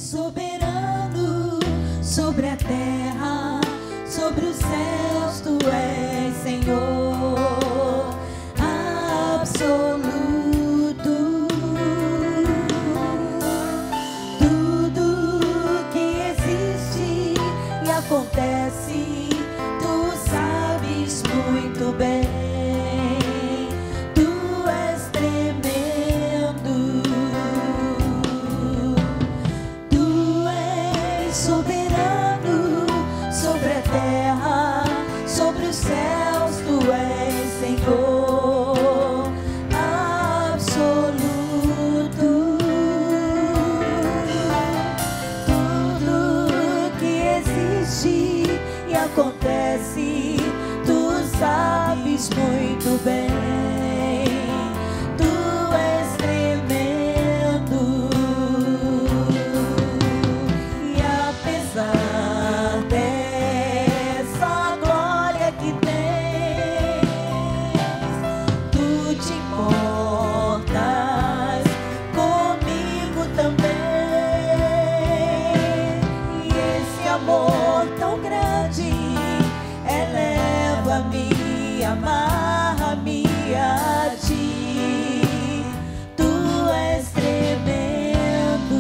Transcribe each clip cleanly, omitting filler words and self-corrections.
soberano sobre a terra, sobre os céus, tu és Senhor absoluto. Tudo que existe e acontece, tu sabes muito bem. Tu és tremendo. Tu és soberano sobre a terra, sobre os céus, tu és Senhor absoluto. Tudo que existe e acontece, tu sabes muito bem. Tu és tremendo. E apesar dessa glória que tens, tu te importas comigo também. E esse amor tão grande eleva-me, amarra-me a ti. Tu és tremendo.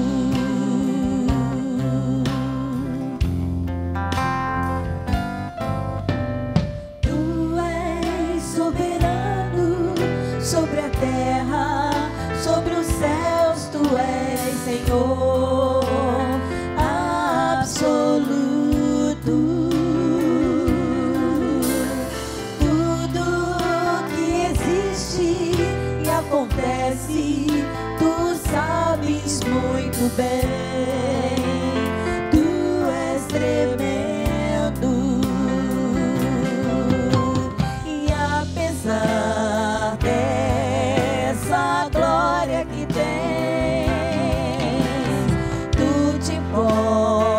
Tu és soberano sobre a terra, sobre os céus, tu és Senhor absoluto. Tudo que existe e acontece, tu sabes muito bem. Tu és tremendo. E apesar dessa glória que tens, tu te importas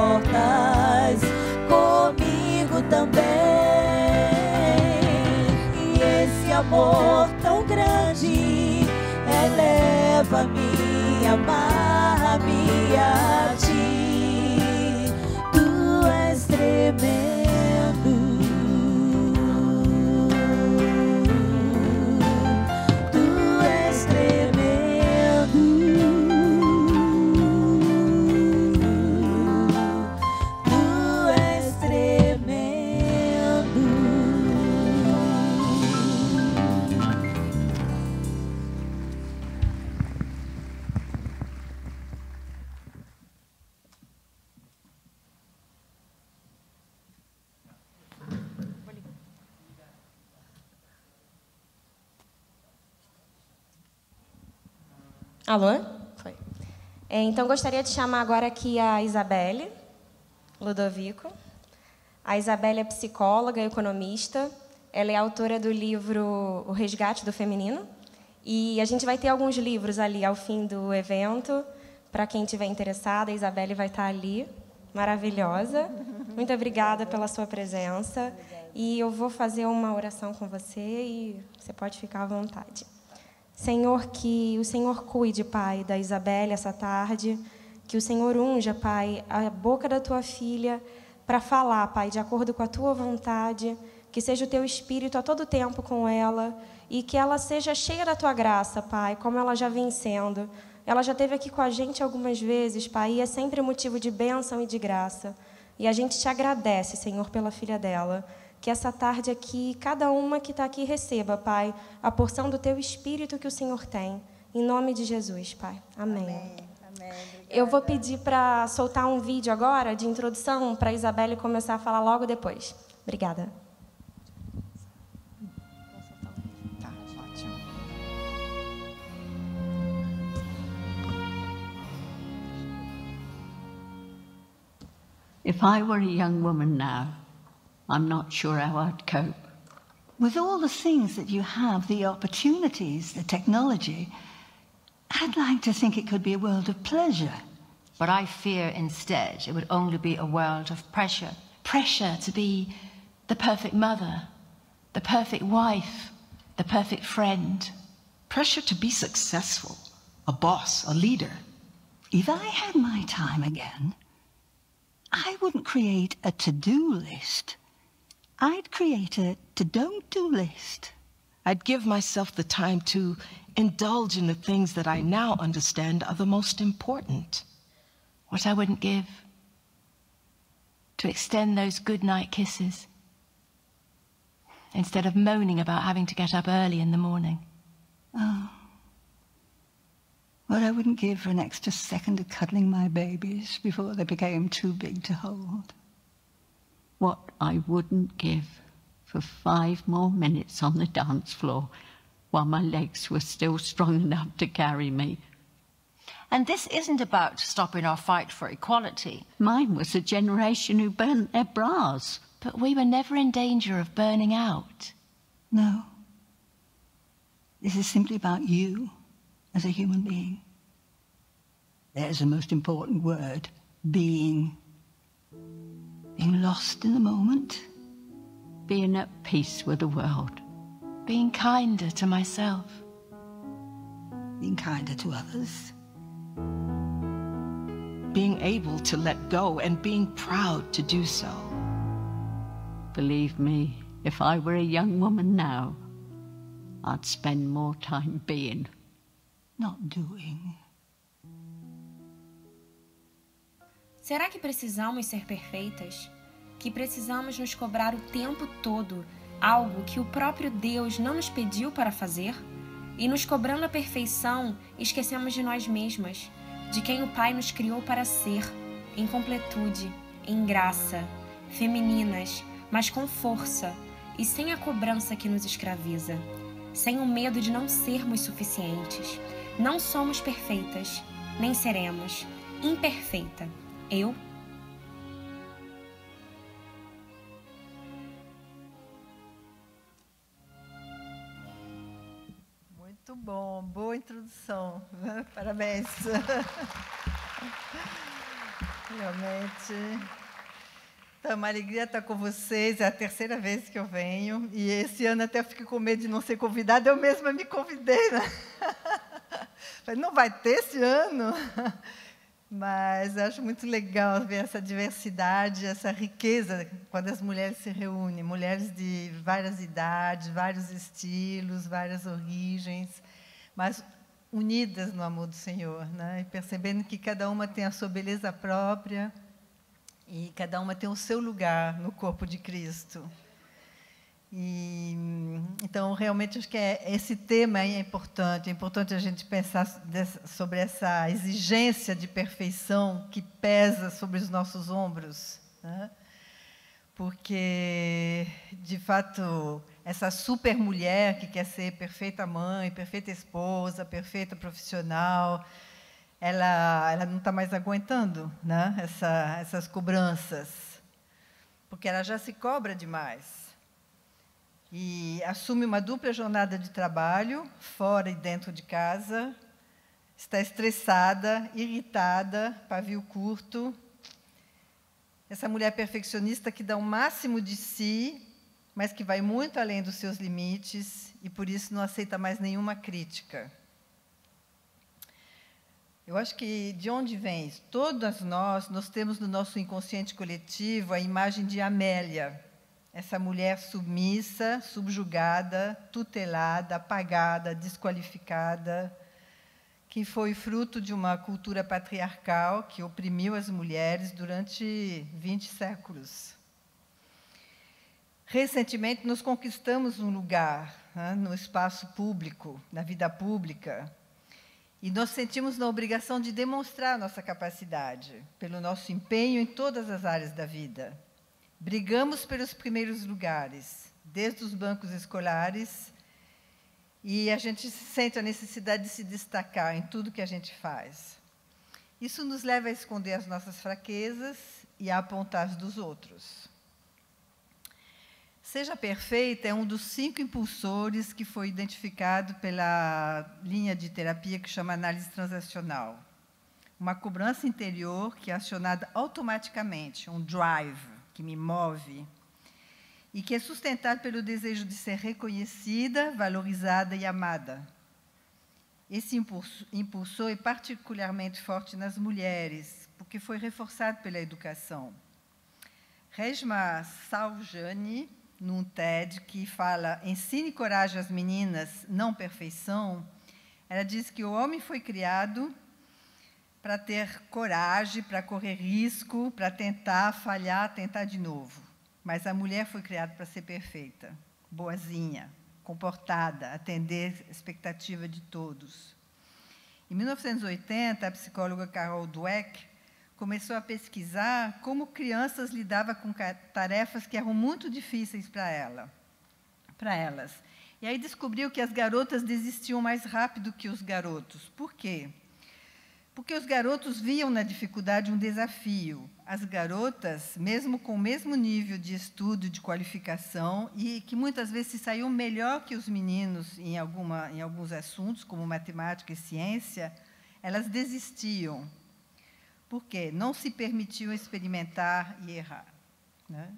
comigo também. E esse amor tão grande eleva-me, amarra-me a ti. Tu és tremendo. Tu és tremendo. Tu és tremendo. Alô? Foi. Então, gostaria de chamar agora aqui a Isabelle Ludovico. A Isabelle é psicóloga e economista. Ela é autora do livro O Resgate do Feminino. E a gente vai ter alguns livros ali ao fim do evento. Para quem estiver interessada, a Isabelle vai estar ali. Maravilhosa. Muito obrigada pela sua presença. E eu vou fazer uma oração com você e você pode ficar à vontade. Senhor, que o Senhor cuide, Pai, da Isabelle essa tarde, que o Senhor unja, Pai, a boca da tua filha para falar, Pai, de acordo com a tua vontade, que seja o teu Espírito a todo tempo com ela e que ela seja cheia da tua graça, Pai, como ela já vem sendo. Ela já esteve aqui com a gente algumas vezes, Pai, e é sempre motivo de bênção e de graça. E a gente te agradece, Senhor, pela filha dela. Que essa tarde aqui, cada uma que está aqui receba, Pai, a porção do Teu Espírito que o Senhor tem. Em nome de Jesus, Pai. Amém. Amém. Eu vou pedir para soltar um vídeo agora de introdução para a Isabelle começar a falar logo depois. Obrigada. Tá, ótimo. If I were a young woman now, I'm not sure how I'd cope. With all the things that you have, the opportunities, the technology, I'd like to think it could be a world of pleasure. But I fear instead it would only be a world of pressure. Pressure to be the perfect mother, the perfect wife, the perfect friend. Pressure to be successful, a boss, a leader. If I had my time again, I wouldn't create a to-do list. I'd create a to-don't-do list. I'd give myself the time to indulge in the things that I now understand are the most important. What I wouldn't give to extend those goodnight kisses instead of moaning about having to get up early in the morning. Oh. What I wouldn't give for an extra second of cuddling my babies before they became too big to hold. What I wouldn't give for 5 more minutes on the dance floor while my legs were still strong enough to carry me. And this isn't about stopping our fight for equality. Mine was a generation who burnt their bras. But we were never in danger of burning out. No. This is simply about you as a human being. There's the most important word, being. Being lost in the moment. Being at peace with the world. Being kinder to myself. Being kinder to others. Being able to let go and being proud to do so. Believe me, if I were a young woman now, I'd spend more time being. Not doing. Será que precisamos ser perfeitas? Que precisamos nos cobrar o tempo todo algo que o próprio Deus não nos pediu para fazer? E nos cobrando a perfeição, esquecemos de nós mesmas, de quem o Pai nos criou para ser, em completude, em graça, femininas, mas com força e sem a cobrança que nos escraviza, sem o medo de não sermos suficientes. Não somos perfeitas, nem seremos. Imperfeita. Eu? Muito bom, boa introdução. Parabéns. Realmente. Então, é uma alegria estar com vocês. É a terceira vez que eu venho. E esse ano até eu fiquei com medo de não ser convidada. Eu mesma me convidei, né? Falei, não vai ter esse ano? Mas eu acho muito legal ver essa diversidade, essa riqueza, quando as mulheres se reúnem. Mulheres de várias idades, vários estilos, várias origens, mas unidas no amor do Senhor, né? E percebendo que cada uma tem a sua beleza própria e cada uma tem o seu lugar no corpo de Cristo. E, então, realmente, acho que esse tema é importante a gente pensar sobre essa exigência de perfeição que pesa sobre os nossos ombros, né? Porque, de fato, essa super mulher que quer ser perfeita mãe, perfeita esposa, perfeita profissional, ela não está mais aguentando, né? Essas cobranças, porque ela já se cobra demais. E assume uma dupla jornada de trabalho, fora e dentro de casa, está estressada, irritada, pavio curto. Essa mulher perfeccionista que dá o máximo de si, mas que vai muito além dos seus limites e, por isso, não aceita mais nenhuma crítica. Eu acho que, de onde vem isso? Todas nós temos no nosso inconsciente coletivo a imagem de Amélia, essa mulher submissa, subjugada, tutelada, apagada, desqualificada, que foi fruto de uma cultura patriarcal que oprimiu as mulheres durante 20 séculos. Recentemente, nos conquistamos um lugar, né, no espaço público, na vida pública, e nos sentimos na obrigação de demonstrar nossa capacidade, pelo nosso empenho em todas as áreas da vida. Brigamos pelos primeiros lugares, desde os bancos escolares, e a gente sente a necessidade de se destacar em tudo que a gente faz. Isso nos leva a esconder as nossas fraquezas e a apontar as dos outros. Seja Perfeita é um dos 5 impulsores que foi identificado pela linha de terapia que chama análise transacional. Uma cobrança interior que é acionada automaticamente, um drive que me move, e que é sustentado pelo desejo de ser reconhecida, valorizada e amada. Esse impulsor é particularmente forte nas mulheres, porque foi reforçado pela educação. Reshma Saujani, num TED que fala Ensine coragem às meninas, não perfeição, ela diz que o homem foi criado para ter coragem, para correr risco, para tentar falhar, tentar de novo. Mas a mulher foi criada para ser perfeita, boazinha, comportada, atender a expectativa de todos. Em 1980, a psicóloga Carol Dweck começou a pesquisar como crianças lidavam com tarefas que eram muito difíceis para elas. E aí descobriu que as garotas desistiam mais rápido que os garotos. Por quê? Porque os garotos viam na dificuldade um desafio. As garotas, mesmo com o mesmo nível de estudo e de qualificação, e que muitas vezes se saíam melhor que os meninos em alguns assuntos, como matemática e ciência, elas desistiam. Por quê? Não se permitiam experimentar e errar, né?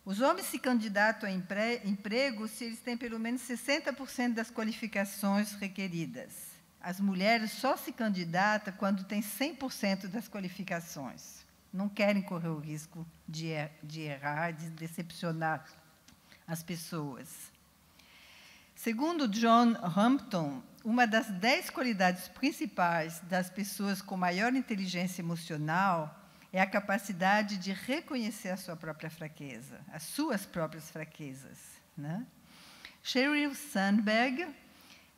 Os homens se candidatam a emprego se eles têm pelo menos 60% das qualificações requeridas. As mulheres só se candidatam quando têm 100% das qualificações. Não querem correr o risco de errar, de decepcionar as pessoas. Segundo John Hampton, uma das 10 qualidades principais das pessoas com maior inteligência emocional é a capacidade de reconhecer a sua própria fraqueza, as suas próprias fraquezas, né? Sheryl Sandberg,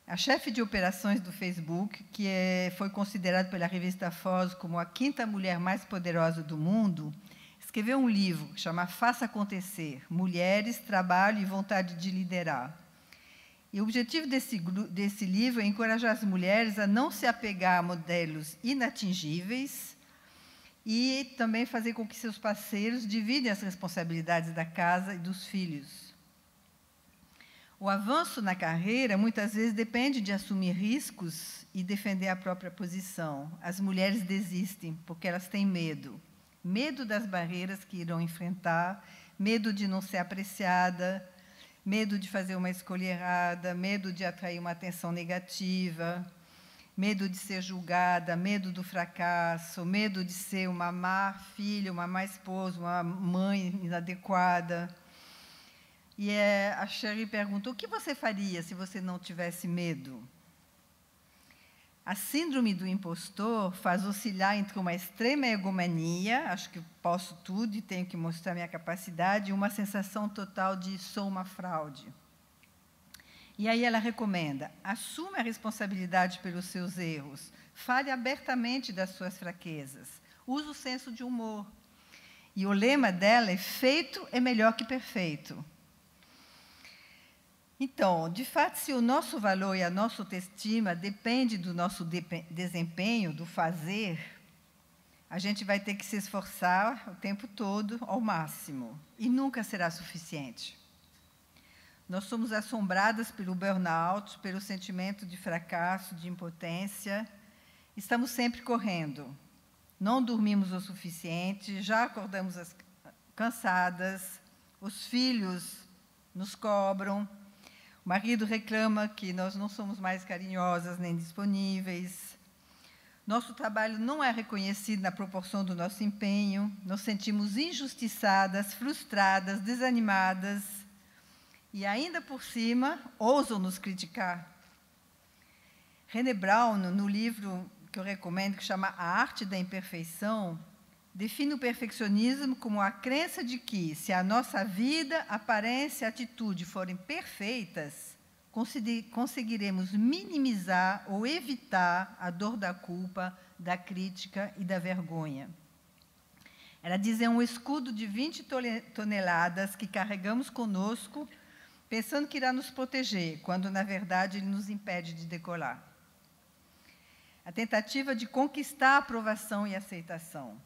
a chefe de operações do Facebook, que foi considerada pela revista Forbes como a 5ª mulher mais poderosa do mundo, escreveu um livro que chama Faça Acontecer, Mulheres, Trabalho e Vontade de Liderar. E o objetivo desse livro é encorajar as mulheres a não se apegar a modelos inatingíveis e também fazer com que seus parceiros dividam as responsabilidades da casa e dos filhos. O avanço na carreira, muitas vezes, depende de assumir riscos e defender a própria posição. As mulheres desistem porque elas têm medo. Medo das barreiras que irão enfrentar, medo de não ser apreciada, medo de fazer uma escolha errada, medo de atrair uma atenção negativa, medo de ser julgada, medo do fracasso, medo de ser uma má filha, uma má esposa, uma mãe inadequada. E a Sherry perguntou, o que você faria se você não tivesse medo? A síndrome do impostor faz oscilar entre uma extrema egomania, acho que posso tudo e tenho que mostrar minha capacidade, e uma sensação total de sou uma fraude. E aí ela recomenda, assuma a responsabilidade pelos seus erros, fale abertamente das suas fraquezas, use o senso de humor. E o lema dela é, feito é melhor que perfeito. Então, de fato, se o nosso valor e a nossa autoestima depende do nosso desempenho, do fazer, a gente vai ter que se esforçar o tempo todo, ao máximo, e nunca será suficiente. Nós somos assombradas pelo burnout, pelo sentimento de fracasso, de impotência. Estamos sempre correndo. Não dormimos o suficiente, já acordamos cansadas, os filhos nos cobram, o marido reclama que nós não somos mais carinhosas nem disponíveis. Nosso trabalho não é reconhecido na proporção do nosso empenho. Nos sentimos injustiçadas, frustradas, desanimadas. E, ainda por cima, ousam nos criticar. Brené Brown, no livro que eu recomendo, que chama A Arte da Imperfeição, define o perfeccionismo como a crença de que, se a nossa vida, aparência e atitude forem perfeitas, conseguiremos minimizar ou evitar a dor da culpa, da crítica e da vergonha. Ela diz, é um escudo de 20 toneladas que carregamos conosco, pensando que irá nos proteger, quando, na verdade, ele nos impede de decolar. A tentativa de conquistar a aprovação e aceitação.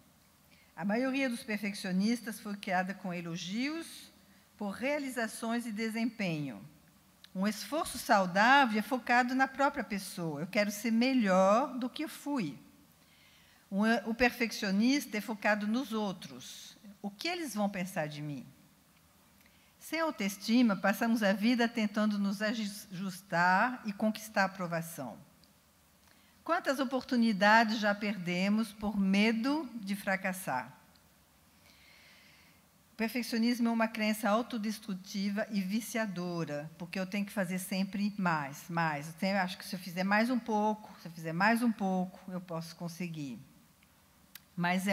A maioria dos perfeccionistas foi criada com elogios por realizações e desempenho. Um esforço saudável é focado na própria pessoa. Eu quero ser melhor do que eu fui. O perfeccionista é focado nos outros. O que eles vão pensar de mim? Sem autoestima, passamos a vida tentando nos ajustar e conquistar aprovação. Quantas oportunidades já perdemos por medo de fracassar? O perfeccionismo é uma crença autodestrutiva e viciadora, porque eu tenho que fazer sempre mais. Eu acho que se eu fizer mais um pouco, eu posso conseguir. Mas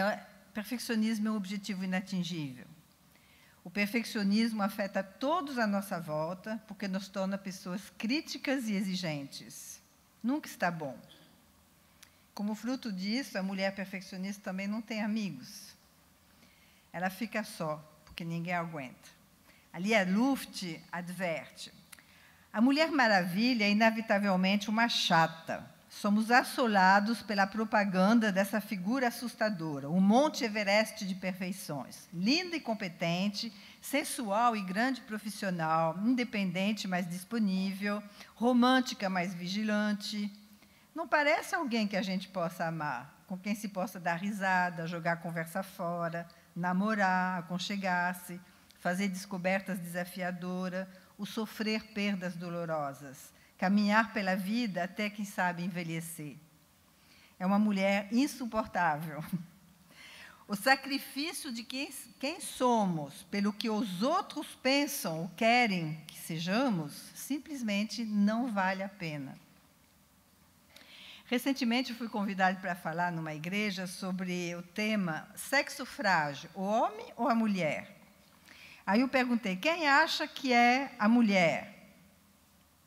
perfeccionismo é um objetivo inatingível. O perfeccionismo afeta todos à nossa volta, porque nos torna pessoas críticas e exigentes. Nunca está bom. Como fruto disso, a mulher perfeccionista também não tem amigos. Ela fica só, porque ninguém aguenta. Lia Luft adverte: a Mulher Maravilha é inevitavelmente uma chata. Somos assolados pela propaganda dessa figura assustadora, um Monte Everest de perfeições. Linda e competente, sensual e grande profissional, independente, mas disponível, romântica, mas vigilante. Não parece alguém que a gente possa amar, com quem se possa dar risada, jogar a conversa fora, namorar, aconchegar-se, fazer descobertas desafiadoras, o sofrer perdas dolorosas, caminhar pela vida até, quem sabe, envelhecer. É uma mulher insuportável. O sacrifício de quem somos pelo que os outros pensam ou querem que sejamos, simplesmente não vale a pena. Recentemente, fui convidada para falar numa igreja sobre o tema sexo frágil, o homem ou a mulher? Aí eu perguntei, quem acha que é a mulher?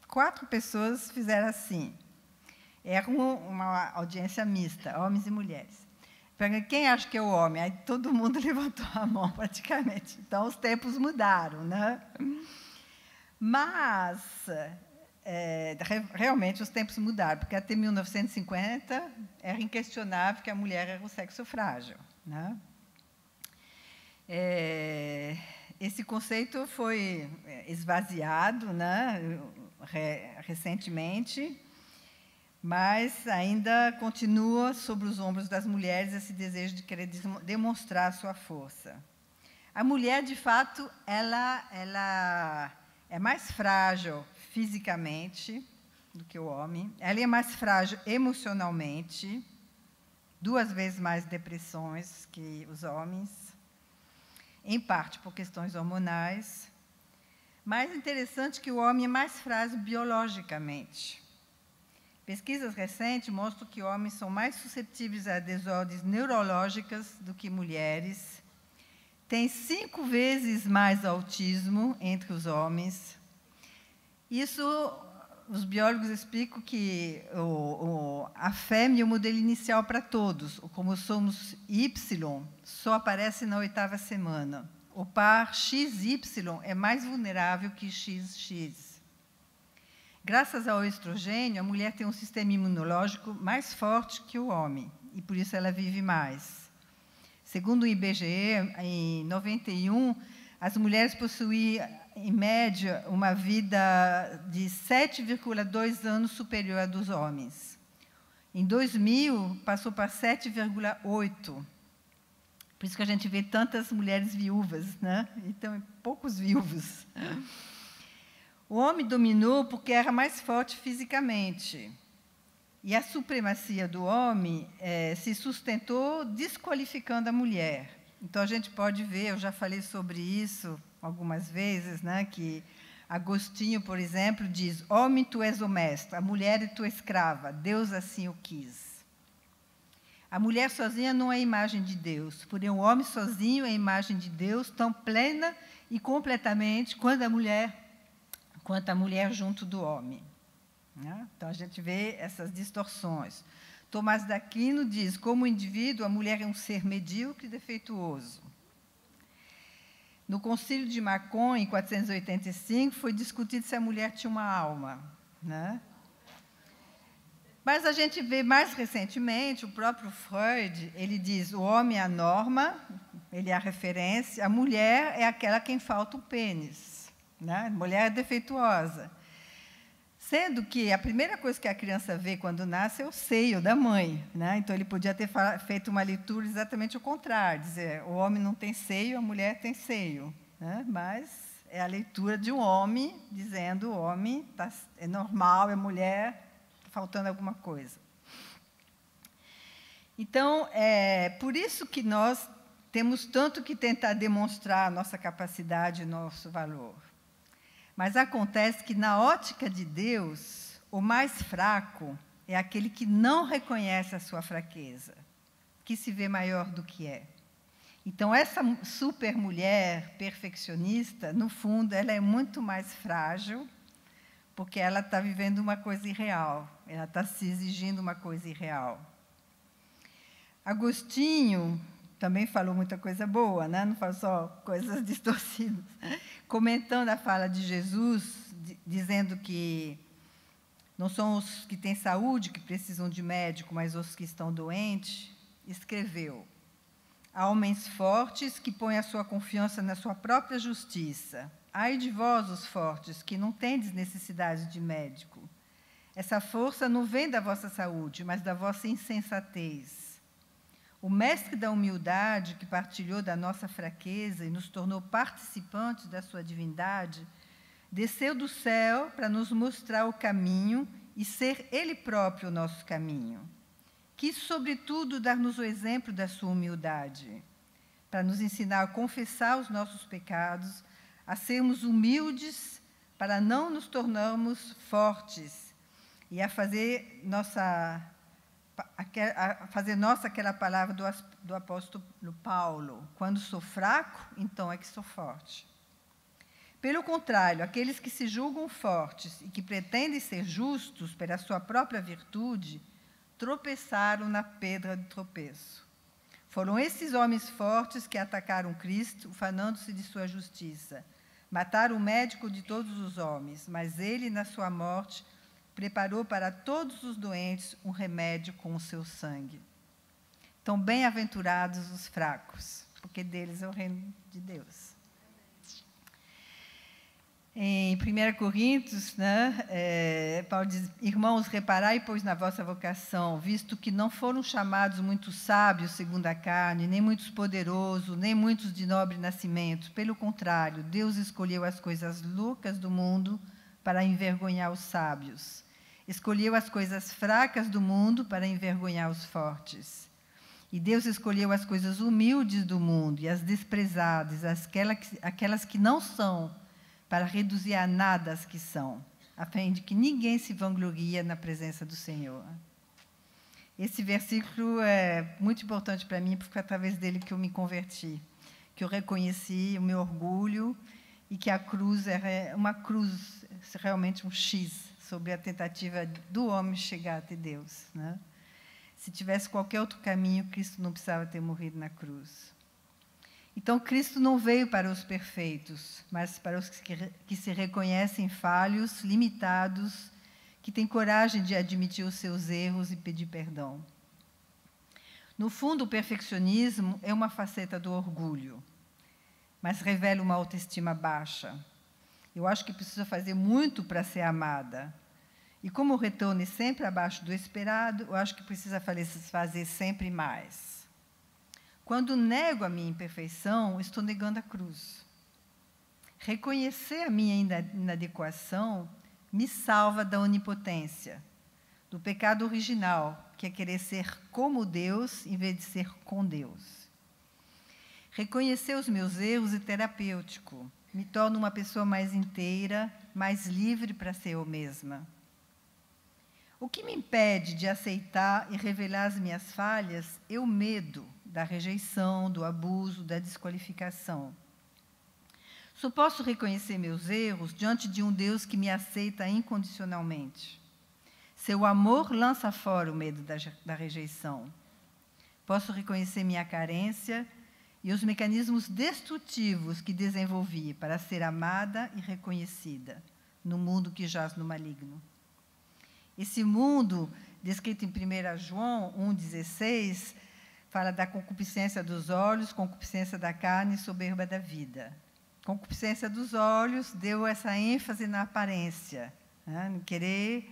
4 pessoas fizeram assim. Era uma audiência mista, homens e mulheres. Perguntei, quem acha que é o homem? Aí todo mundo levantou a mão, praticamente. Então, os tempos mudaram, né? Mas, realmente, os tempos mudaram, porque até 1950 era inquestionável que a mulher era o sexo frágil, né? Esse conceito foi esvaziado, né, recentemente, mas ainda continua sobre os ombros das mulheres esse desejo de querer demonstrar a sua força. A mulher, de fato, ela é mais frágil fisicamente do que o homem, ela é mais frágil emocionalmente, 2 vezes mais depressões que os homens, em parte por questões hormonais. Mais interessante que o homem é mais frágil biologicamente. Pesquisas recentes mostram que homens são mais suscetíveis a desordens neurológicas do que mulheres, têm 5 vezes mais autismo entre os homens. Isso, os biólogos explicam que a fêmea é o modelo inicial para todos. O cromossomos Y só aparece na 8ª semana. O par XY é mais vulnerável que XX. Graças ao estrogênio, a mulher tem um sistema imunológico mais forte que o homem, e por isso ela vive mais. Segundo o IBGE, em 91, as mulheres possuíam, em média, uma vida de 7,2 anos superior à dos homens. Em 2000, passou para 7,8. Por isso que a gente vê tantas mulheres viúvas, né? Então, poucos viúvos. O homem dominou porque era mais forte fisicamente. E a supremacia do homem se sustentou desqualificando a mulher. Então, a gente pode ver, eu já falei sobre isso algumas vezes, né, que Agostinho, por exemplo, diz: homem, tu és o mestre, a mulher é tua escrava, Deus assim o quis. A mulher sozinha não é a imagem de Deus, porém o homem sozinho é a imagem de Deus, tão plena e completamente quanto a mulher junto do homem. Né? Então, a gente vê essas distorções. Tomás de Aquino diz: como indivíduo, a mulher é um ser medíocre e defeituoso. No Concílio de Macon, em 485, foi discutido se a mulher tinha uma alma, né? Mas a gente vê mais recentemente, o próprio Freud, ele diz: o homem é a norma, ele é a referência, a mulher é aquela a quem falta o pênis, né? A mulher é defeituosa. Sendo que a primeira coisa que a criança vê quando nasce é o seio da mãe, né? Então, ele podia ter feito uma leitura exatamente o contrário, dizer: o homem não tem seio, a mulher tem seio, né? Mas é a leitura de um homem dizendo: o homem é normal, é mulher, está faltando alguma coisa. Então, é por isso que nós temos tanto que tentar demonstrar a nossa capacidade, nosso valor. Mas acontece que, na ótica de Deus, o mais fraco é aquele que não reconhece a sua fraqueza, que se vê maior do que é. Então, essa super mulher perfeccionista, no fundo, ela é muito mais frágil, porque ela está vivendo uma coisa irreal, ela está se exigindo uma coisa irreal. Agostinho também falou muita coisa boa, né? Não falou só coisas distorcidas. Comentando a fala de Jesus, dizendo que não são os que têm saúde que precisam de médico, mas os que estão doentes, escreveu: há homens fortes que põem a sua confiança na sua própria justiça. Ai de vós, os fortes, que não tendes necessidade de médico. Essa força não vem da vossa saúde, mas da vossa insensatez. O mestre da humildade, que partilhou da nossa fraqueza e nos tornou participantes da sua divindade, desceu do céu para nos mostrar o caminho e ser Ele próprio o nosso caminho. Quis, sobretudo, dar-nos o exemplo da sua humildade, para nos ensinar a confessar os nossos pecados, a sermos humildes, para não nos tornarmos fortes, e a fazer nossa aquela palavra do apóstolo Paulo: quando sou fraco, então é que sou forte. Pelo contrário, aqueles que se julgam fortes e que pretendem ser justos pela sua própria virtude, tropeçaram na pedra de tropeço. Foram esses homens fortes que atacaram Cristo, ufanando-se de sua justiça. Mataram o médico de todos os homens, mas ele, na sua morte, preparou para todos os doentes um remédio com o seu sangue. Então, bem-aventurados os fracos, porque deles é o reino de Deus. Em 1 Coríntios, Paulo diz: irmãos, reparai, pois, na vossa vocação, visto que não foram chamados muitos sábios segundo a carne, nem muitos poderosos, nem muitos de nobre nascimento. Pelo contrário, Deus escolheu as coisas loucas do mundo para envergonhar os sábios. Escolheu as coisas fracas do mundo para envergonhar os fortes. E Deus escolheu as coisas humildes do mundo e as desprezadas, aquelas que não são, para reduzir a nada as que são, a fim de que ninguém se vanglorie na presença do Senhor. Esse versículo é muito importante para mim, porque foi através dele que eu me converti, que eu reconheci o meu orgulho e que a cruz é uma cruz, realmente um X, sobre a tentativa do homem chegar até Deus, né? Se tivesse qualquer outro caminho, Cristo não precisava ter morrido na cruz. Então, Cristo não veio para os perfeitos, mas para os que se reconhecem falhos, limitados, que têm coragem de admitir os seus erros e pedir perdão. No fundo, o perfeccionismo é uma faceta do orgulho, mas revela uma autoestima baixa. Eu acho que precisa fazer muito para ser amada. E como o retorno é sempre abaixo do esperado, eu acho que precisa fazer sempre mais. Quando nego a minha imperfeição, estou negando a cruz. Reconhecer a minha inadequação me salva da onipotência, do pecado original, que é querer ser como Deus em vez de ser com Deus. Reconhecer os meus erros é terapêutico. Me torno uma pessoa mais inteira, mais livre para ser eu mesma. O que me impede de aceitar e revelar as minhas falhas é o medo da rejeição, do abuso, da desqualificação. Só posso reconhecer meus erros diante de um Deus que me aceita incondicionalmente. Seu amor lança fora o medo da rejeição. Posso reconhecer minha carência e os mecanismos destrutivos que desenvolvi para ser amada e reconhecida no mundo que jaz no maligno. Esse mundo, descrito em 1 João 1,16, fala da concupiscência dos olhos, concupiscência da carne e soberba da vida. Concupiscência dos olhos deu essa ênfase na aparência, né? Em querer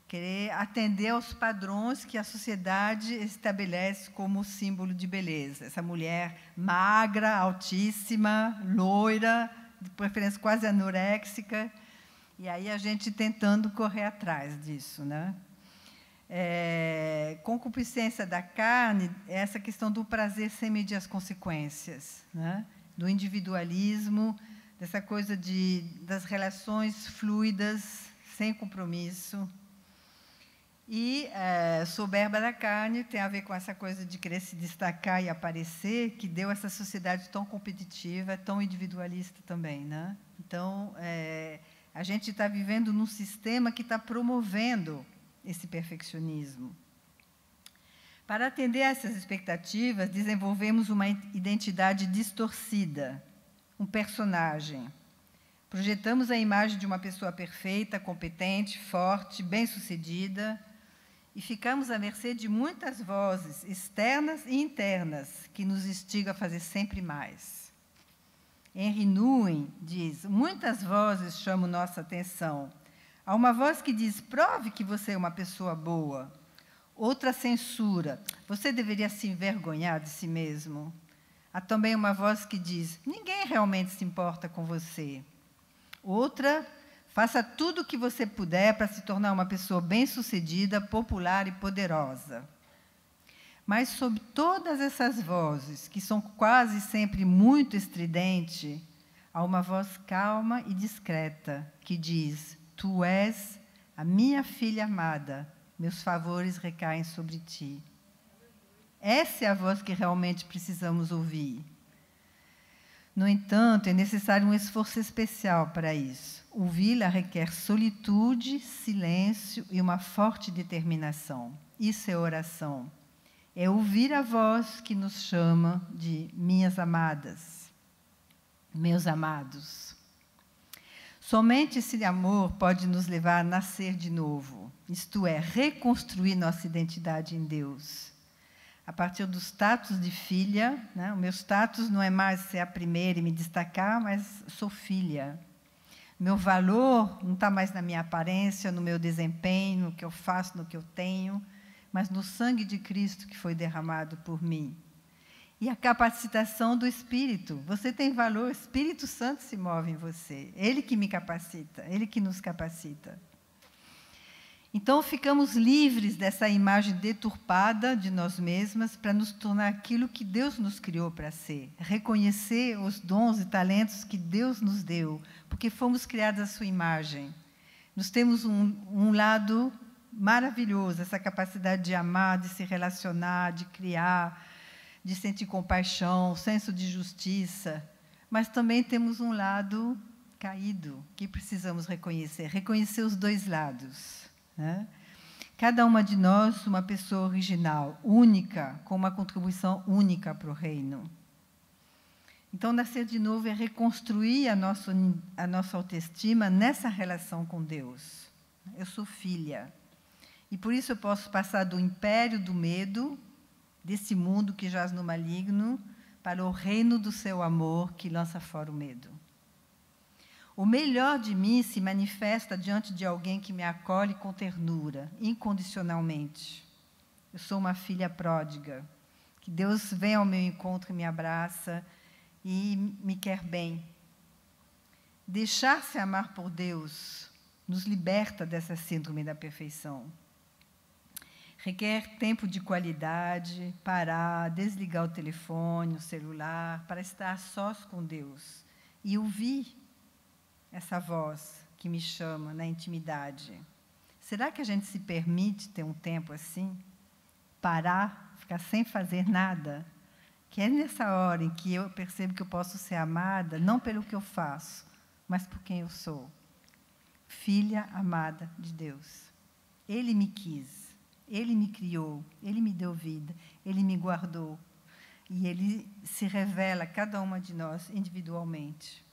querer atender aos padrões que a sociedade estabelece como símbolo de beleza. Essa mulher magra, altíssima, loira, de preferência quase anoréxica, e aí a gente tentando correr atrás disso, né? Concupiscência da carne é essa questão do prazer sem medir as consequências, né? Do individualismo, dessa coisa das relações fluidas, sem compromisso. E soberba da carne tem a ver com essa coisa de querer se destacar e aparecer, que deu essa sociedade tão competitiva, tão individualista também, né? Então, a gente está vivendo num sistema que está promovendo esse perfeccionismo. Para atender a essas expectativas, desenvolvemos uma identidade distorcida, um personagem. Projetamos a imagem de uma pessoa perfeita, competente, forte, bem-sucedida, e ficamos à mercê de muitas vozes, externas e internas, que nos instigam a fazer sempre mais. Henry Nouwen diz: muitas vozes chamam nossa atenção. Há uma voz que diz: prove que você é uma pessoa boa. Outra censura: você deveria se envergonhar de si mesmo. Há também uma voz que diz: ninguém realmente se importa com você. Outra: faça tudo o que você puder para se tornar uma pessoa bem-sucedida, popular e poderosa. Mas, sob todas essas vozes, que são quase sempre muito estridentes, há uma voz calma e discreta que diz: tu és a minha filha amada, meus favores recaem sobre ti. Essa é a voz que realmente precisamos ouvir. No entanto, é necessário um esforço especial para isso. Ouvi-la requer solitude, silêncio e uma forte determinação. Isso é oração. É ouvir a voz que nos chama de minhas amadas, meus amados. Somente esse amor pode nos levar a nascer de novo, isto é, reconstruir nossa identidade em Deus. A partir do status de filha, né? O meu status não é mais ser a primeira e me destacar, mas sou filha. Meu valor não está mais na minha aparência, no meu desempenho, no que eu faço, no que eu tenho, mas no sangue de Cristo que foi derramado por mim. E a capacitação do Espírito. Você tem valor, o Espírito Santo se move em você. Ele que me capacita, ele que nos capacita. Então, ficamos livres dessa imagem deturpada de nós mesmas para nos tornar aquilo que Deus nos criou para ser. Reconhecer os dons e talentos que Deus nos deu, porque fomos criados à sua imagem. Nós temos um lado maravilhoso, essa capacidade de amar, de se relacionar, de criar, de sentir compaixão, senso de justiça. Mas também temos um lado caído, que precisamos reconhecer. Reconhecer os dois lados. Né? Cada uma de nós, uma pessoa original, única, com uma contribuição única para o reino. Então, nascer de novo é reconstruir a nossa autoestima nessa relação com Deus. Eu sou filha. E, por isso, eu posso passar do império do medo, desse mundo que jaz no maligno, para o reino do seu amor, que lança fora o medo. O melhor de mim se manifesta diante de alguém que me acolhe com ternura, incondicionalmente. Eu sou uma filha pródiga, que Deus vem ao meu encontro e me abraça e me quer bem. Deixar-se amar por Deus nos liberta dessa síndrome da perfeição. Requer tempo de qualidade, parar, desligar o telefone, o celular, para estar a sós com Deus e ouvir essa voz que me chama na intimidade. Será que a gente se permite ter um tempo assim? Parar, ficar sem fazer nada? Que é nessa hora em que eu percebo que eu posso ser amada, não pelo que eu faço, mas por quem eu sou. Filha amada de Deus. Ele me quis, Ele me criou, Ele me deu vida, Ele me guardou. E Ele se revela a cada uma de nós individualmente.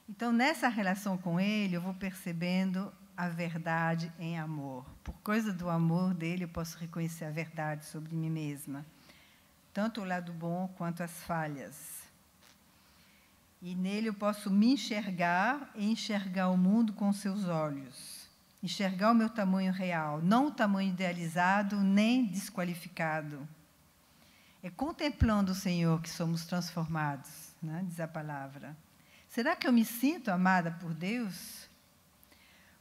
Então, nessa relação com Ele, eu vou percebendo a verdade em amor. Por coisa do amor dele, eu posso reconhecer a verdade sobre mim mesma. Tanto o lado bom quanto as falhas. E nele eu posso me enxergar e enxergar o mundo com seus olhos. Enxergar o meu tamanho real, não o tamanho idealizado nem desqualificado. É contemplando o Senhor que somos transformados, né? Diz a palavra. Será que eu me sinto amada por Deus?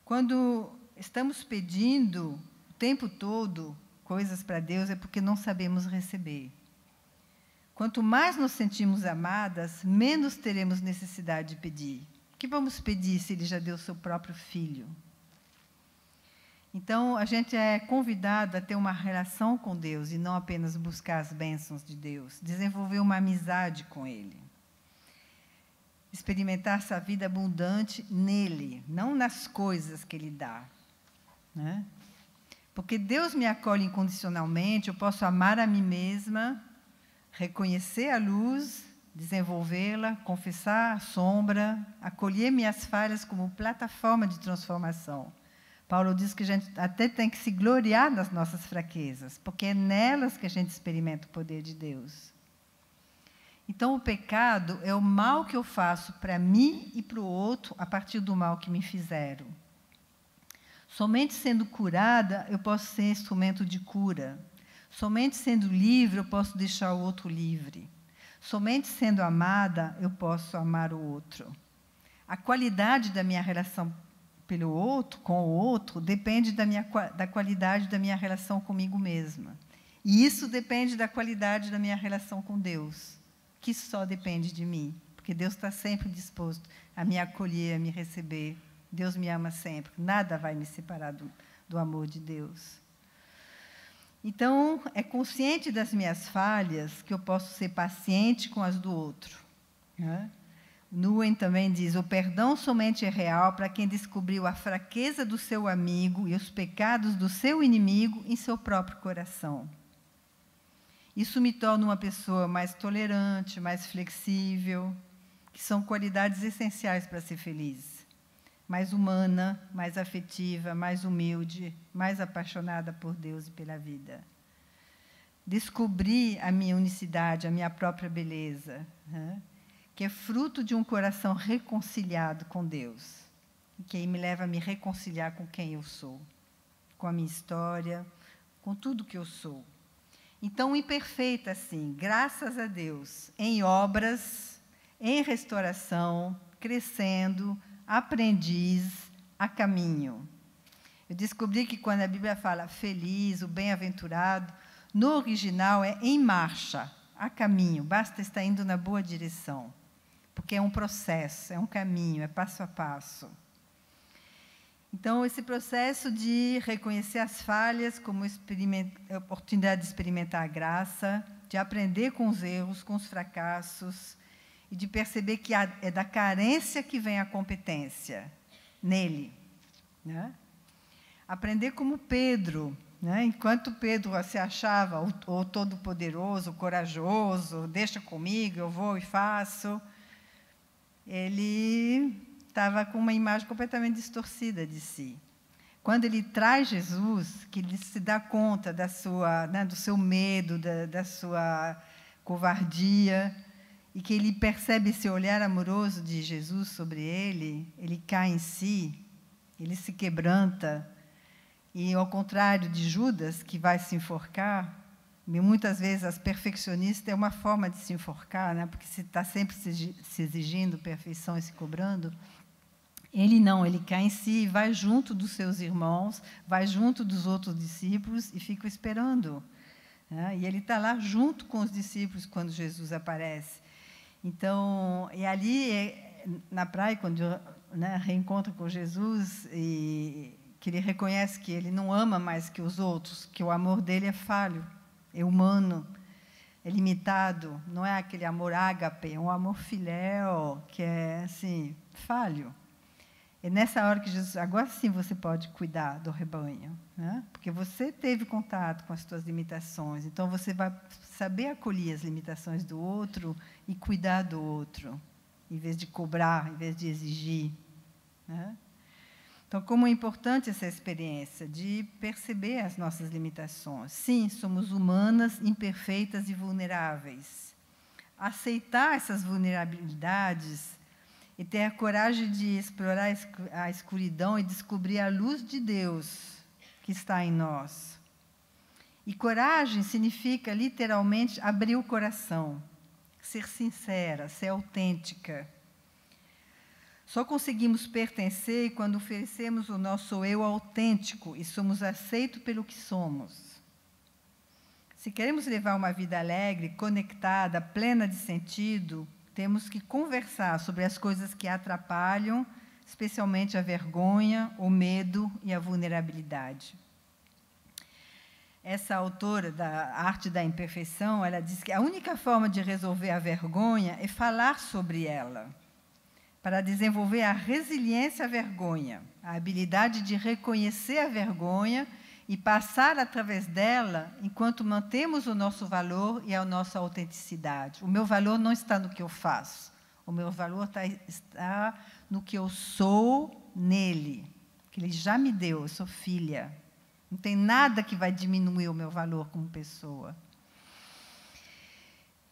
Quando estamos pedindo o tempo todo coisas para Deus, é porque não sabemos receber. Quanto mais nos sentimos amadas, menos teremos necessidade de pedir. O que vamos pedir se Ele já deu o seu próprio filho? Então, a gente é convidado a ter uma relação com Deus e não apenas buscar as bênçãos de Deus, desenvolver uma amizade com Ele. Experimentar essa vida abundante nele, não nas coisas que Ele dá, né? Porque Deus me acolhe incondicionalmente, eu posso amar a mim mesma, reconhecer a luz, desenvolvê-la, confessar a sombra, acolher minhas falhas como plataforma de transformação. Paulo diz que a gente até tem que se gloriar nas nossas fraquezas, porque é nelas que a gente experimenta o poder de Deus. Então, o pecado é o mal que eu faço para mim e para o outro a partir do mal que me fizeram. Somente sendo curada, eu posso ser instrumento de cura. Somente sendo livre, eu posso deixar o outro livre. Somente sendo amada, eu posso amar o outro. A qualidade da minha relação pelo outro, com o outro, depende da qualidade da minha relação comigo mesma. E isso depende da qualidade da minha relação com Deus, que só depende de mim, porque Deus está sempre disposto a me acolher, a me receber. Deus me ama sempre, nada vai me separar do amor de Deus. Então, é consciente das minhas falhas que eu posso ser paciente com as do outro, né? Nguyen também diz, o perdão somente é real para quem descobriu a fraqueza do seu amigo e os pecados do seu inimigo em seu próprio coração. Isso me torna uma pessoa mais tolerante, mais flexível, que são qualidades essenciais para ser feliz. Mais humana, mais afetiva, mais humilde, mais apaixonada por Deus e pela vida. Descobri a minha unicidade, a minha própria beleza, né? Que é fruto de um coração reconciliado com Deus, e que aí me leva a me reconciliar com quem eu sou, com a minha história, com tudo que eu sou. Então, imperfeita, sim, graças a Deus, em obras, em restauração, crescendo, aprendiz, a caminho. Eu descobri que quando a Bíblia fala feliz, o bem-aventurado, no original é em marcha, a caminho, basta estar indo na boa direção. Porque é um processo, é um caminho, é passo a passo. Então, esse processo de reconhecer as falhas como oportunidade de experimentar a graça, de aprender com os erros, com os fracassos, e de perceber que é da carência que vem a competência, nele, né? Aprender como Pedro, né? Enquanto Pedro se achava o todo-poderoso, o corajoso, deixa comigo, eu vou e faço, ele estava com uma imagem completamente distorcida de si. Quando ele traz Jesus, que ele se dá conta da sua, né, do seu medo, da sua covardia, e que ele percebe esse olhar amoroso de Jesus sobre ele, ele cai em si, ele se quebranta, e, ao contrário de Judas, que vai se enforcar, e muitas vezes as perfeccionistas é uma forma de se enforcar, né? Porque se está sempre se exigindo perfeição e se cobrando. Ele não, ele cai em si, vai junto dos seus irmãos, vai junto dos outros discípulos e fica esperando, né? E ele está lá junto com os discípulos quando Jesus aparece. Então, e ali, na praia, quando, né, reencontra com Jesus, e que ele reconhece que ele não ama mais que os outros, que o amor dele é falho, é humano, é limitado, não é aquele amor ágape, é um amor filéu, que é, assim, falho. É nessa hora que Jesus, agora sim você pode cuidar do rebanho, né? Porque você teve contato com as suas limitações, então você vai saber acolher as limitações do outro e cuidar do outro, em vez de cobrar, em vez de exigir, né? Então, como é importante essa experiência de perceber as nossas limitações. Sim, somos humanas, imperfeitas e vulneráveis. Aceitar essas vulnerabilidades e ter a coragem de explorar a escuridão e descobrir a luz de Deus que está em nós. E coragem significa, literalmente, abrir o coração, ser sincera, ser autêntica. Só conseguimos pertencer quando oferecemos o nosso eu autêntico e somos aceitos pelo que somos. Se queremos levar uma vida alegre, conectada, plena de sentido, temos que conversar sobre as coisas que atrapalham, especialmente a vergonha, o medo e a vulnerabilidade. Essa autora da Arte da Imperfeição, ela diz que a única forma de resolver a vergonha é falar sobre ela, para desenvolver a resiliência à vergonha, a habilidade de reconhecer a vergonha e passar através dela, enquanto mantemos o nosso valor e a nossa autenticidade. O meu valor não está no que eu faço, o meu valor está no que eu sou nele, que ele já me deu, eu sou filha. Não tem nada que vai diminuir o meu valor como pessoa.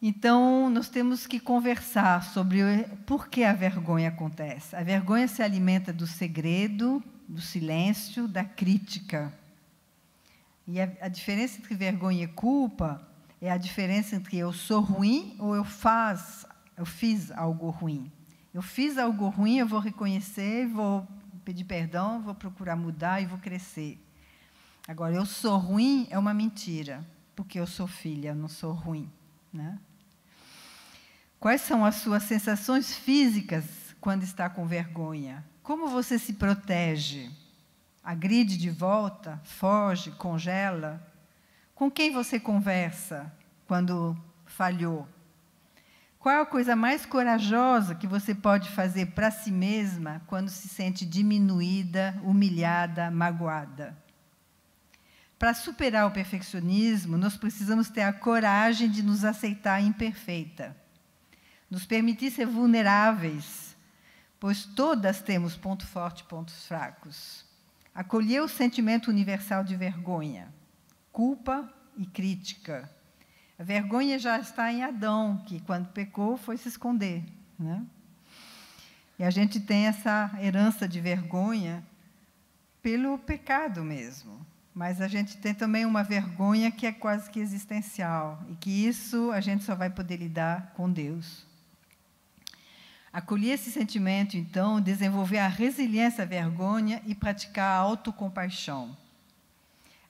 Então, nós temos que conversar sobre por que a vergonha acontece. A vergonha se alimenta do segredo, do silêncio, da crítica. E a diferença entre vergonha e culpa é a diferença entre eu sou ruim ou eu fiz algo ruim. Eu fiz algo ruim, eu vou reconhecer, vou pedir perdão, vou procurar mudar e vou crescer. Agora, eu sou ruim é uma mentira, porque eu sou filha, eu não sou ruim, né? Quais são as suas sensações físicas quando está com vergonha? Como você se protege? Agride de volta? Foge? Congela? Com quem você conversa quando falhou? Qual é a coisa mais corajosa que você pode fazer para si mesma quando se sente diminuída, humilhada, magoada? Para superar o perfeccionismo, nós precisamos ter a coragem de nos aceitar imperfeita, nos permitir ser vulneráveis, pois todas temos pontos fortes e pontos fracos. Acolher o sentimento universal de vergonha, culpa e crítica. A vergonha já está em Adão, que, quando pecou, foi se esconder, né? E a gente tem essa herança de vergonha pelo pecado mesmo. Mas a gente tem também uma vergonha que é quase que existencial, e que isso a gente só vai poder lidar com Deus. Acolher esse sentimento, então, desenvolver a resiliência à vergonha e praticar a autocompaixão.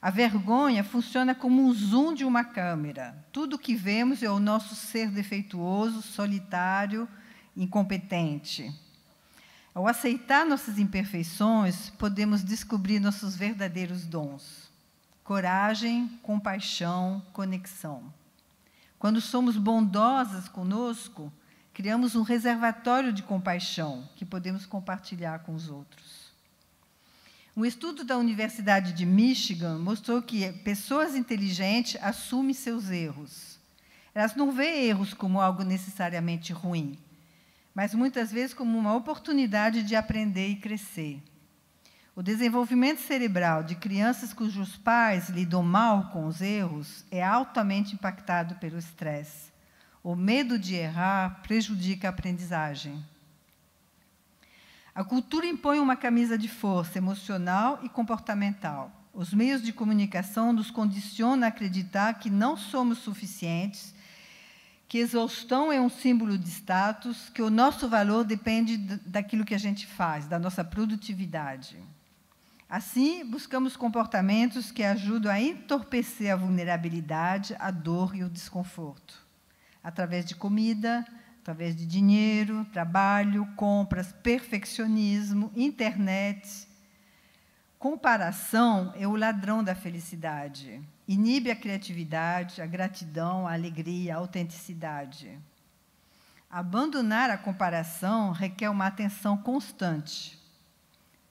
A vergonha funciona como um zoom de uma câmera. Tudo o que vemos é o nosso ser defeituoso, solitário, incompetente. Ao aceitar nossas imperfeições, podemos descobrir nossos verdadeiros dons. Coragem, compaixão, conexão. Quando somos bondosas conosco, criamos um reservatório de compaixão que podemos compartilhar com os outros. Um estudo da Universidade de Michigan mostrou que pessoas inteligentes assumem seus erros. Elas não veem erros como algo necessariamente ruim, mas muitas vezes como uma oportunidade de aprender e crescer. O desenvolvimento cerebral de crianças cujos pais lidam mal com os erros é altamente impactado pelo estresse. O medo de errar prejudica a aprendizagem. A cultura impõe uma camisa de força emocional e comportamental. Os meios de comunicação nos condicionam a acreditar que não somos suficientes, que exaustão é um símbolo de status, que o nosso valor depende daquilo que a gente faz, da nossa produtividade. Assim, buscamos comportamentos que ajudam a entorpecer a vulnerabilidade, a dor e o desconforto. Através de comida, através de dinheiro, trabalho, compras, perfeccionismo, internet. Comparação é o ladrão da felicidade. Inibe a criatividade, a gratidão, a alegria, a autenticidade. Abandonar a comparação requer uma atenção constante.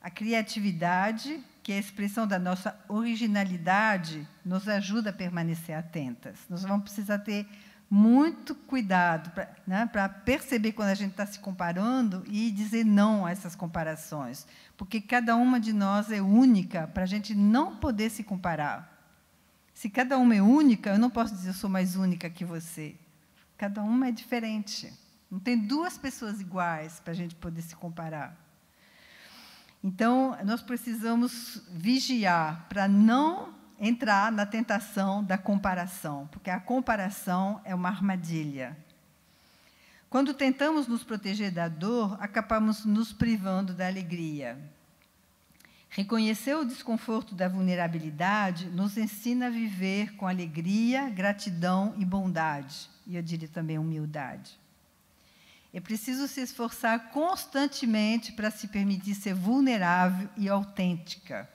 A criatividade, que é a expressão da nossa originalidade, nos ajuda a permanecer atentas. Nós vamos precisar ter muito cuidado para perceber quando a gente está se comparando e dizer não a essas comparações, porque cada uma de nós é única para a gente não poder se comparar. Se cada uma é única, eu não posso dizer eu sou mais única que você. Cada uma é diferente. Não tem duas pessoas iguais para a gente poder se comparar. Então, nós precisamos vigiar para não entrar na tentação da comparação, porque a comparação é uma armadilha. Quando tentamos nos proteger da dor, acabamos nos privando da alegria. Reconhecer o desconforto da vulnerabilidade nos ensina a viver com alegria, gratidão e bondade, e eu diria também humildade. É preciso se esforçar constantemente para se permitir ser vulnerável e autêntica.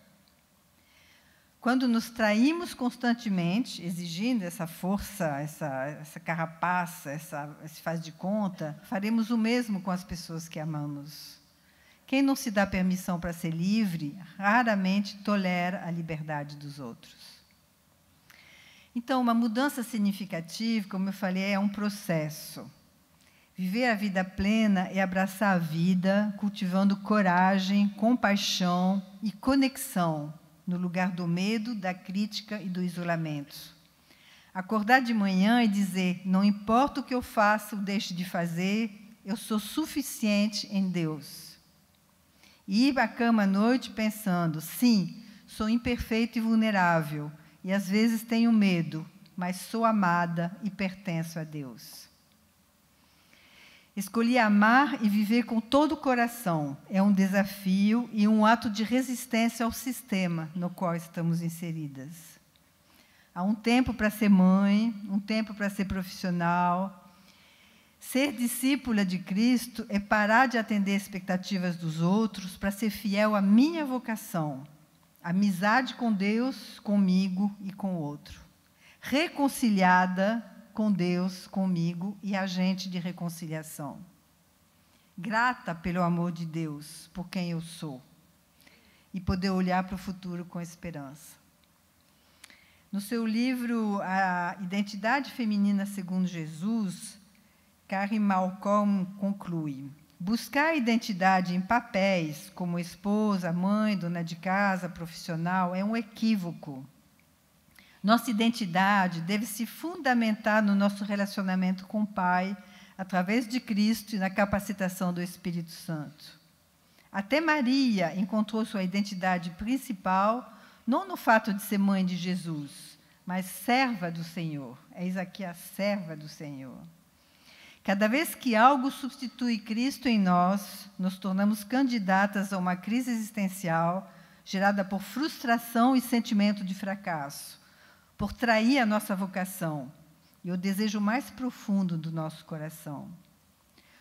Quando nos traímos constantemente, exigindo essa força, essa carapaça, esse faz de conta, faremos o mesmo com as pessoas que amamos. Quem não se dá permissão para ser livre, raramente tolera a liberdade dos outros. Então, uma mudança significativa, como eu falei, é um processo. Viver a vida plena é abraçar a vida, cultivando coragem, compaixão e conexão, no lugar do medo, da crítica e do isolamento. Acordar de manhã e dizer, não importa o que eu faça ou deixe de fazer, eu sou suficiente em Deus. E ir à cama à noite pensando, sim, sou imperfeito e vulnerável, e às vezes tenho medo, mas sou amada e pertenço a Deus. Escolhi amar e viver com todo o coração. É um desafio e um ato de resistência ao sistema no qual estamos inseridas. Há um tempo para ser mãe, um tempo para ser profissional. Ser discípula de Cristo é parar de atender expectativas dos outros para ser fiel à minha vocação, amizade com Deus, comigo e com o outro. Reconciliada com Deus, comigo e agente de reconciliação. Grata pelo amor de Deus, por quem eu sou, e poder olhar para o futuro com esperança. No seu livro A Identidade Feminina segundo Jesus, Carrie Malcolm conclui: buscar a identidade em papéis, como esposa, mãe, dona de casa, profissional, é um equívoco. Nossa identidade deve se fundamentar no nosso relacionamento com o Pai, através de Cristo e na capacitação do Espírito Santo. Até Maria encontrou sua identidade principal, não no fato de ser mãe de Jesus, mas serva do Senhor. Eis aqui a serva do Senhor. Cada vez que algo substitui Cristo em nós, nos tornamos candidatas a uma crise existencial gerada por frustração e sentimento de fracasso, por trair a nossa vocação e o desejo mais profundo do nosso coração.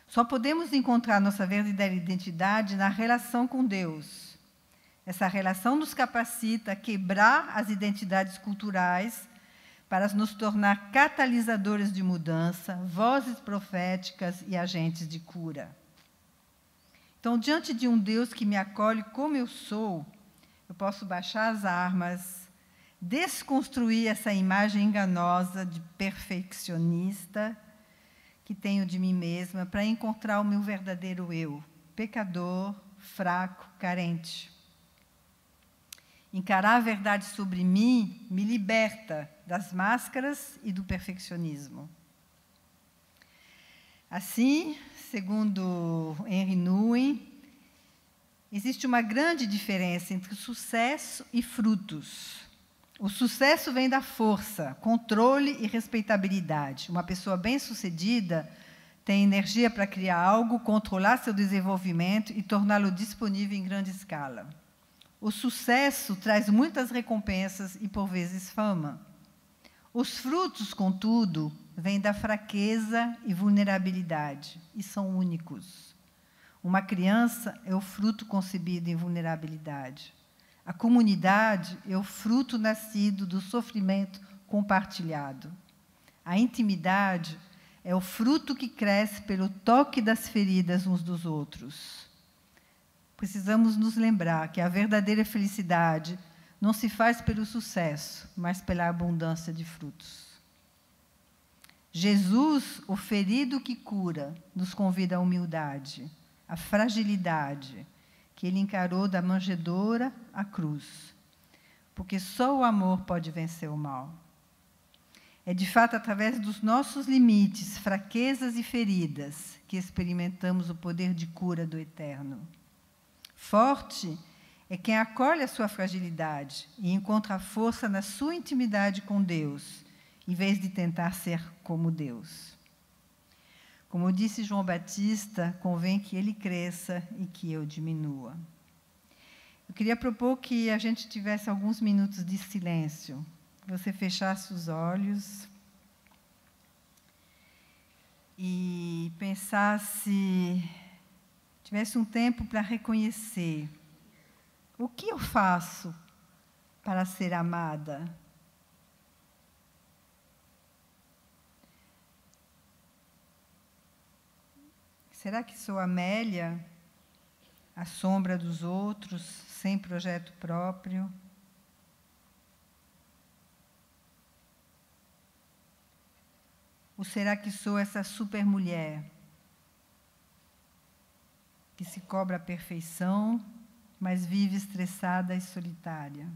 Só podemos encontrar nossa verdadeira identidade na relação com Deus. Essa relação nos capacita a quebrar as identidades culturais para nos tornar catalisadores de mudança, vozes proféticas e agentes de cura. Então, diante de um Deus que me acolhe como eu sou, eu posso baixar as armas, desconstruir essa imagem enganosa de perfeccionista que tenho de mim mesma para encontrar o meu verdadeiro eu, pecador, fraco, carente. Encarar a verdade sobre mim me liberta das máscaras e do perfeccionismo. Assim, segundo Henry Nouwen, existe uma grande diferença entre sucesso e frutos. O sucesso vem da força, controle e respeitabilidade. Uma pessoa bem-sucedida tem energia para criar algo, controlar seu desenvolvimento e torná-lo disponível em grande escala. O sucesso traz muitas recompensas e, por vezes, fama. Os frutos, contudo, vêm da fraqueza e vulnerabilidade, e são únicos. Uma criança é o fruto concebido em vulnerabilidade. A comunidade é o fruto nascido do sofrimento compartilhado. A intimidade é o fruto que cresce pelo toque das feridas uns dos outros. Precisamos nos lembrar que a verdadeira felicidade não se faz pelo sucesso, mas pela abundância de frutos. Jesus, o ferido que cura, nos convida à humildade, à fragilidade, que ele encarou da manjedoura à cruz, porque só o amor pode vencer o mal. É de fato através dos nossos limites, fraquezas e feridas que experimentamos o poder de cura do Eterno. Forte é quem acolhe a sua fragilidade e encontra a força na sua intimidade com Deus, em vez de tentar ser como Deus. Como disse João Batista, convém que ele cresça e que eu diminua. Eu queria propor que a gente tivesse alguns minutos de silêncio. Você fechasse os olhos e pensasse, tivesse um tempo para reconhecer o que eu faço para ser amada. Será que sou Amélia, a sombra dos outros, sem projeto próprio? Ou será que sou essa supermulher que se cobra a perfeição, mas vive estressada e solitária?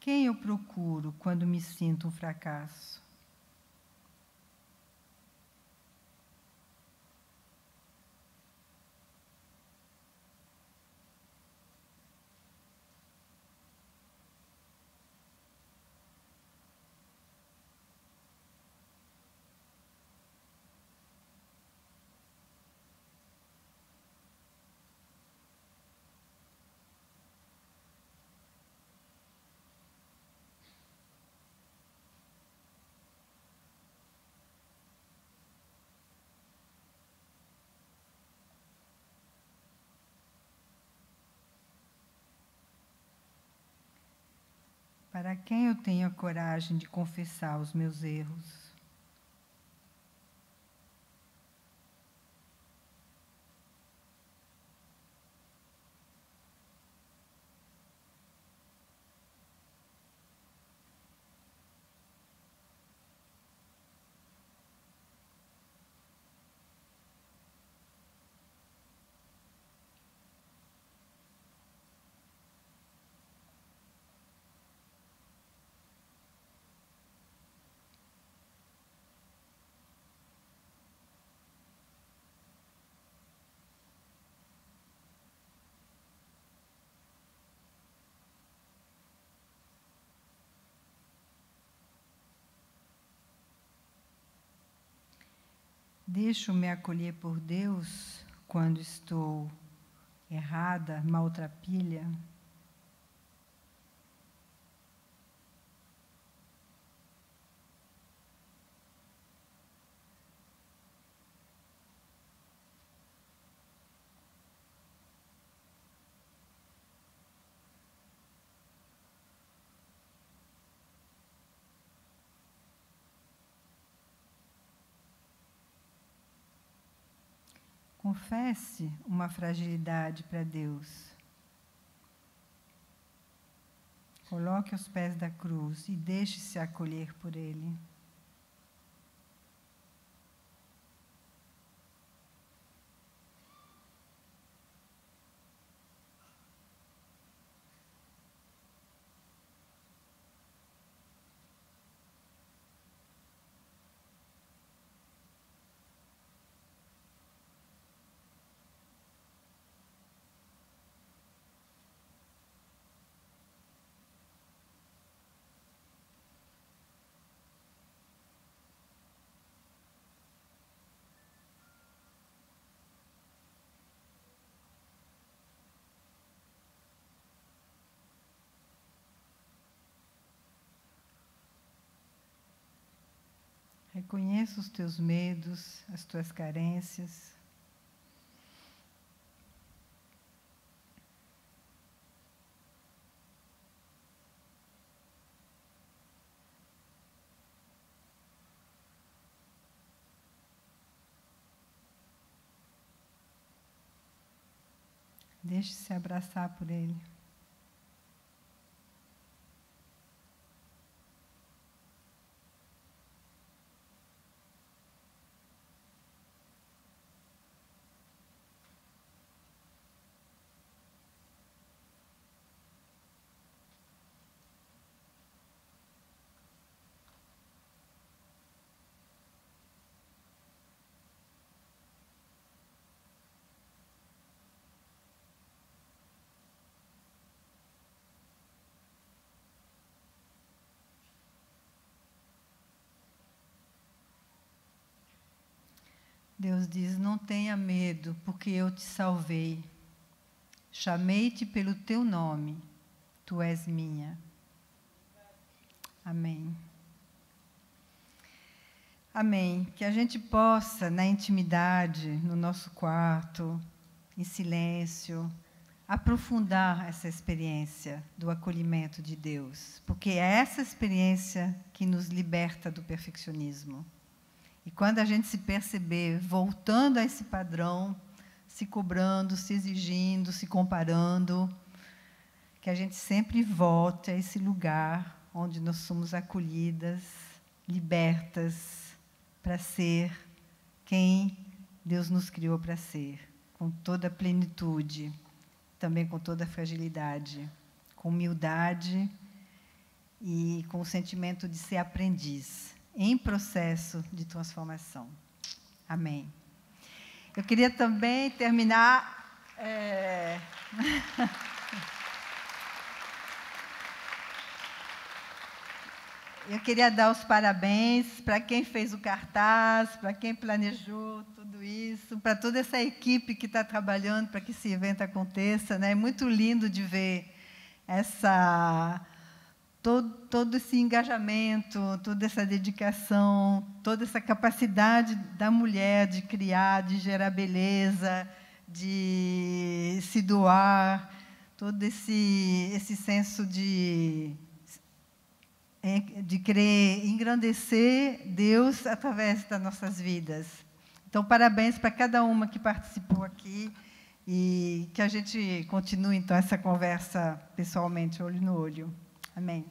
Quem eu procuro quando me sinto um fracasso? Para quem eu tenho a coragem de confessar os meus erros? Deixo-me acolher por Deus quando estou errada, maltrapilha? Confesse uma fragilidade para Deus. Coloque aos pés da cruz e deixe-se acolher por Ele. Reconheça os teus medos, as tuas carências. Deixe-se abraçar por Ele. Deus diz: não tenha medo, porque eu te salvei. Chamei-te pelo teu nome, tu és minha. Amém. Amém. Que a gente possa, na intimidade, no nosso quarto, em silêncio, aprofundar essa experiência do acolhimento de Deus, porque é essa experiência que nos liberta do perfeccionismo. E quando a gente se perceber voltando a esse padrão, se cobrando, se exigindo, se comparando, que a gente sempre volte a esse lugar onde nós somos acolhidas, libertas para ser quem Deus nos criou para ser, com toda a plenitude, também com toda a fragilidade, com humildade e com o sentimento de ser aprendiz, em processo de transformação. Amém. Eu queria também terminar... Eu queria dar os parabéns para quem fez o cartaz, para quem planejou tudo isso, para toda essa equipe que está trabalhando para que esse evento aconteça, né? É muito lindo de ver todo esse engajamento, toda essa dedicação, toda essa capacidade da mulher de criar, de gerar beleza, de se doar, todo esse senso de querer engrandecer Deus através das nossas vidas. Então, parabéns para cada uma que participou aqui e que a gente continue, então, essa conversa pessoalmente, olho no olho. Amém.